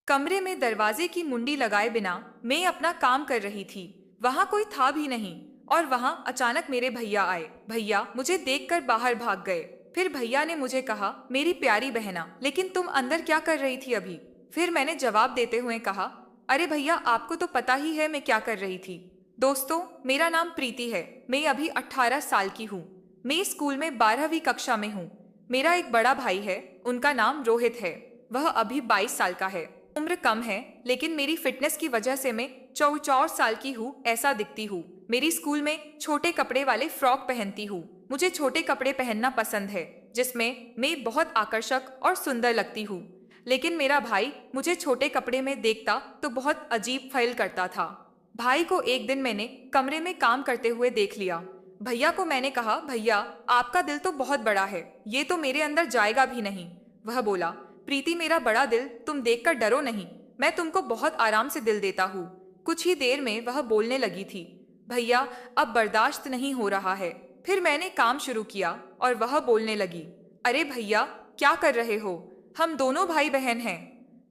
कमरे में दरवाजे की मुंडी लगाए बिना मैं अपना काम कर रही थी। वहाँ कोई था भी नहीं और वहाँ अचानक मेरे भैया आए। भैया मुझे देखकर बाहर भाग गए। फिर भैया ने मुझे कहा, मेरी प्यारी बहना, लेकिन तुम अंदर क्या कर रही थी अभी? फिर मैंने जवाब देते हुए कहा, अरे भैया, आपको तो पता ही है मैं क्या कर रही थी। दोस्तों, मेरा नाम प्रीति है। मैं अभी 18 साल की हूँ। मैं स्कूल में 12वीं कक्षा में हूँ। मेरा एक बड़ा भाई है, उनका नाम रोहित है। वह अभी 22 साल का है। उम्र कम है, लेकिन मेरी फिटनेस की वजह से मैं 44 साल की हूँ ऐसा दिखती हूँ। मेरी स्कूल में छोटे कपड़े वाले फ्रॉक पहनती हूँ। मुझे छोटे कपड़े पहनना पसंद है, जिसमें मैं बहुत आकर्षक और सुंदर लगती हूँ। लेकिन मेरा भाई मुझे छोटे कपड़े में देखता तो बहुत अजीब फील करता था। भाई को एक दिन मैंने कमरे में काम करते हुए देख लिया। भैया को मैंने कहा, भैया, आपका दिल तो बहुत बड़ा है, ये तो मेरे अंदर जाएगा भी नहीं। वह बोला, प्रीति, मेरा बड़ा दिल तुम देखकर डरो नहीं, मैं तुमको बहुत आराम से दिल देता हूँ। कुछ ही देर में वह बोलने लगी थी, भैया, अब बर्दाश्त नहीं हो रहा है। फिर मैंने काम शुरू किया और वह बोलने लगी, अरे भैया, क्या कर रहे हो? हम दोनों भाई बहन हैं।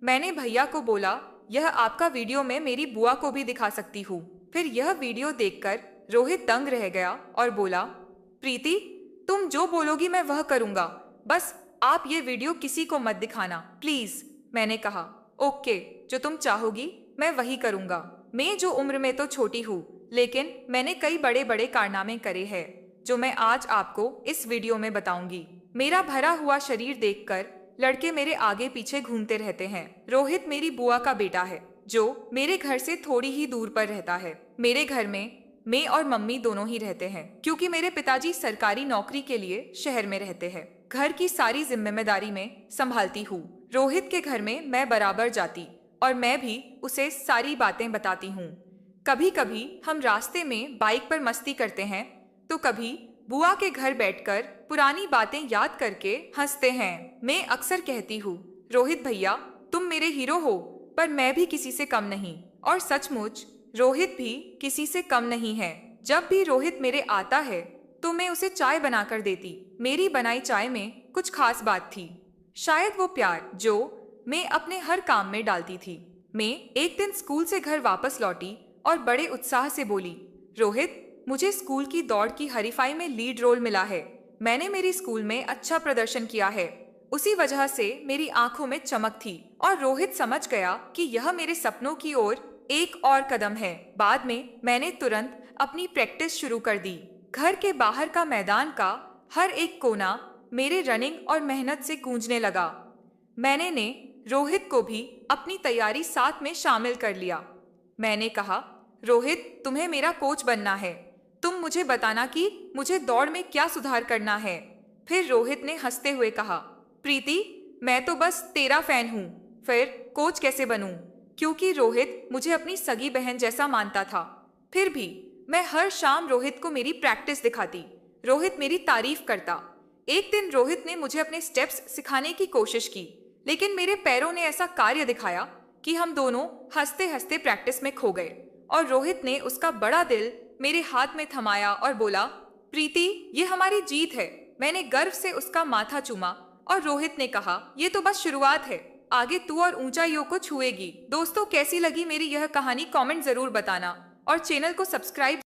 मैंने भैया को बोला, यह आपका वीडियो मैं मेरी बुआ को भी दिखा सकती हूँ। फिर यह वीडियो देखकर रोहित दंग रह गया और बोला, प्रीति, तुम जो बोलोगी मैं वह करूँगा, बस आप ये वीडियो किसी को मत दिखाना प्लीज। मैंने कहा, ओके, जो तुम चाहोगी मैं वही करूँगा। मैं जो उम्र में तो छोटी हूँ, लेकिन मैंने कई बड़े बड़े कारनामे करे हैं जो मैं आज आपको इस वीडियो में बताऊंगी। मेरा भरा हुआ शरीर देखकर लड़के मेरे आगे पीछे घूमते रहते हैं। रोहित मेरी बुआ का बेटा है, जो मेरे घर से थोड़ी ही दूर पर रहता है। मेरे घर में मैं और मम्मी दोनों ही रहते हैं, क्योंकि मेरे पिताजी सरकारी नौकरी के लिए शहर में रहते हैं। घर की सारी जिम्मेदारी में संभालती हूँ। रोहित के घर में मैं बराबर जाती और मैं भी उसे सारी बातें बताती हूँ। कभी कभी हम रास्ते में बाइक पर मस्ती करते हैं, तो कभी बुआ के घर बैठकर पुरानी बातें याद करके हंसते हैं। मैं अक्सर कहती हूँ, रोहित भैया, तुम मेरे हीरो हो, पर मैं भी किसी से कम नहीं। और सचमुच रोहित भी किसी से कम नहीं है। जब भी रोहित मेरे आता है तो मैं उसे चाय बनाकर देती। मेरी बनाई चाय में कुछ खास बात थी, शायद वो प्यार जो मैं अपने हर काम में डालती थी। मैं एक दिन स्कूल से घर वापस लौटी और बड़े उत्साह से बोली, रोहित, मुझे स्कूल की दौड़ की हरीफाई में लीड रोल मिला है। मैंने मेरी स्कूल में अच्छा प्रदर्शन किया है। उसी वजह से मेरी आंखों में चमक थी और रोहित समझ गया कि यह मेरे सपनों की ओर एक और कदम है। बाद में मैंने तुरंत अपनी प्रैक्टिस शुरू कर दी। घर के बाहर का मैदान का हर एक कोना मेरे रनिंग और मेहनत से गूंजने लगा। मैंने ने रोहित को भी अपनी तैयारी साथ में शामिल कर लिया। मैंने कहा, रोहित, तुम्हें मेरा कोच बनना है। तुम मुझे बताना कि मुझे दौड़ में क्या सुधार करना है। फिर रोहित ने हंसते हुए कहा, प्रीति, मैं तो बस तेरा फैन हूँ, फिर कोच कैसे बनूं? क्योंकि रोहित मुझे अपनी सगी बहन जैसा मानता था। फिर भी मैं हर शाम रोहित को मेरी प्रैक्टिस दिखाती। रोहित मेरी तारीफ करता। एक दिन रोहित ने मुझे अपने स्टेप्स सिखाने की कोशिश की, लेकिन मेरे पैरों ने ऐसा कार्य दिखाया कि हम दोनों हंसते हंसते प्रैक्टिस में खो गए। और रोहित ने उसका बड़ा दिल मेरे हाथ में थमाया और बोला, प्रीति, ये हमारी जीत है। मैंने गर्व से उसका माथा चूमा और रोहित ने कहा, ये तो बस शुरुआत है, आगे तू और ऊंचाइयों को छुएगी। दोस्तों, कैसी लगी मेरी यह कहानी कमेंट जरूर बताना और चैनल को सब्सक्राइब